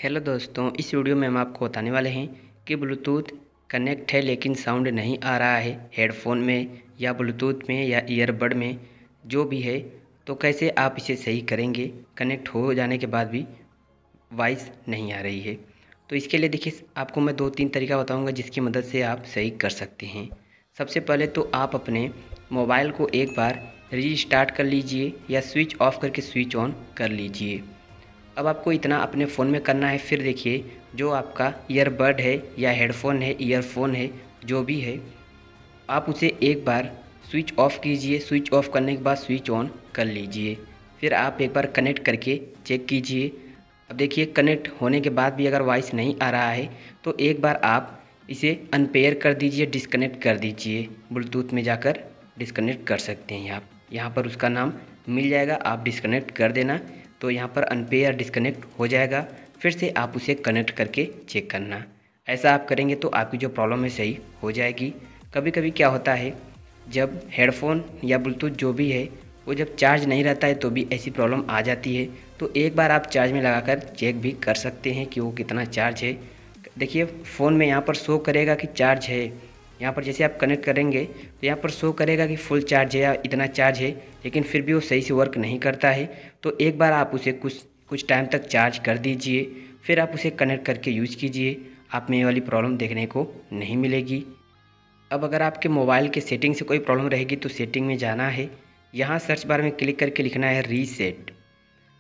Hello दोस्तों, इस video में हम आपको बताने वाले हैं कि ब्लूटूथ कनेक्ट है लेकिन साउंड नहीं आ रहा है हेडफोन में या ब्लूटूथ में या ईयरबड में जो भी है। तो कैसे आप इसे सही करेंगे। कनेक्ट हो जाने के बाद भी वॉइस नहीं आ रही है। तो इसके लिए देखिए, आपको मैं 2-3 तरीका बताऊंगा जिसकी मदद से आप सही कर सकते हैं। सबसे पहले तो आप अपने मोबाइल को एक बार रीस्टार्ट कर लीजिए या स्विच ऑफ करके स्विच ऑन कर लीजिए। अब आपको इतना अपने फ़ोन में करना है। फिर देखिए, जो आपका ईयरबड है या हेडफोन है, ईयरफोन है, जो भी है, आप उसे एक बार स्विच ऑफ कीजिए। स्विच ऑफ करने के बाद स्विच ऑन कर लीजिए। फिर आप एक बार कनेक्ट करके चेक कीजिए। अब देखिए, कनेक्ट होने के बाद भी अगर वॉइस नहीं आ रहा है तो एक बार आप इसे अनपेयर कर दीजिए, डिस्कनेक्ट कर दीजिए। ब्लूटूथ में जाकर डिस्कनेक्ट कर सकते हैं आप। यहाँ पर उसका नाम मिल जाएगा, आप डिस्कनेक्ट कर देना। तो यहाँ पर अनपेयर डिस्कनेक्ट हो जाएगा। फिर से आप उसे कनेक्ट करके चेक करना। ऐसा आप करेंगे तो आपकी जो प्रॉब्लम है सही हो जाएगी। कभी कभी क्या होता है, जब हेडफोन या ब्लूटूथ जो भी है वो जब चार्ज नहीं रहता है तो भी ऐसी प्रॉब्लम आ जाती है। तो एक बार आप चार्ज में लगाकर चेक भी कर सकते हैं कि वो कितना चार्ज है। देखिए, फ़ोन में यहाँ पर शो करेगा कि चार्ज है। यहाँ पर जैसे आप कनेक्ट करेंगे तो यहाँ पर शो करेगा कि फुल चार्ज है या इतना चार्ज है, लेकिन फिर भी वो सही से वर्क नहीं करता है। तो एक बार आप उसे कुछ कुछ टाइम तक चार्ज कर दीजिए, फिर आप उसे कनेक्ट करके यूज़ कीजिए। आप में ये वाली प्रॉब्लम देखने को नहीं मिलेगी। अब अगर आपके मोबाइल के सेटिंग से कोई प्रॉब्लम रहेगी तो सेटिंग में जाना है। यहाँ सर्च बार में क्लिक करके लिखना है रीसेट।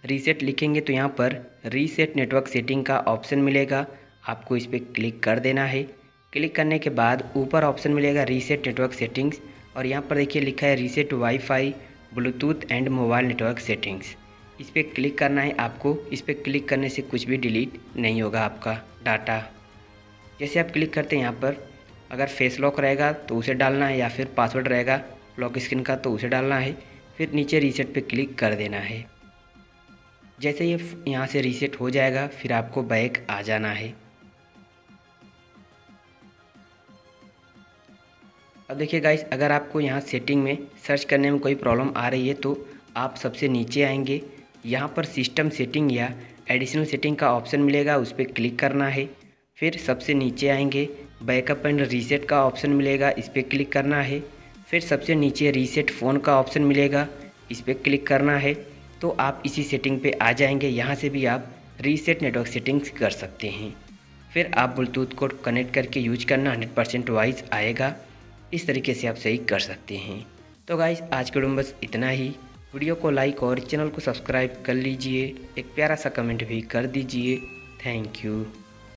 रीसेट लिखेंगे तो यहाँ पर रीसेट नेटवर्क सेटिंग का ऑप्शन मिलेगा, आपको इस पर क्लिक कर देना है। क्लिक करने के बाद ऊपर ऑप्शन मिलेगा रीसेट नेटवर्क सेटिंग्स, और यहाँ पर देखिए लिखा है reset wifi Bluetooth and mobile network settings. इस पर क्लिक करना है आपको। इस पर क्लिक करने से कुछ भी डिलीट नहीं होगा आपका डाटा। जैसे आप क्लिक करते हैं, यहाँ पर अगर फेस लॉक रहेगा तो उसे डालना है, या फिर पासवर्ड रहेगा लॉक स्क्रीन का तो उसे डालना है। फिर नीचे रीसेट पे क्लिक कर देना है। जैसे ये यहाँ से रीसेट हो जाएगा फिर आपको बैक आ जाना है। अब देखिए गाइस, अगर आपको यहाँ सेटिंग में सर्च करने में कोई प्रॉब्लम आ रही है तो आप सबसे नीचे आएंगे। यहाँ पर सिस्टम सेटिंग या एडिशनल सेटिंग का ऑप्शन मिलेगा, उस पर क्लिक करना है। फिर सबसे नीचे आएंगे, बैकअप एंड रीसेट का ऑप्शन मिलेगा, इस पर क्लिक करना है। फिर सबसे नीचे रीसेट फ़ोन का ऑप्शन मिलेगा, इस पर क्लिक करना है। तो आप इसी सेटिंग पे आ जाएंगे। यहाँ से भी आप रीसेट नेटवर्क सेटिंग्स कर सकते हैं। फिर आप ब्लूटूथ को कनेक्ट करके यूज करना, 100% वॉइस आएगा। इस तरीके से आप सही कर सकते हैं। तो गाइस, आज के वीडियो में बस इतना ही। वीडियो को लाइक और चैनल को सब्सक्राइब कर लीजिए। एक प्यारा सा कमेंट भी कर दीजिए। Thank you.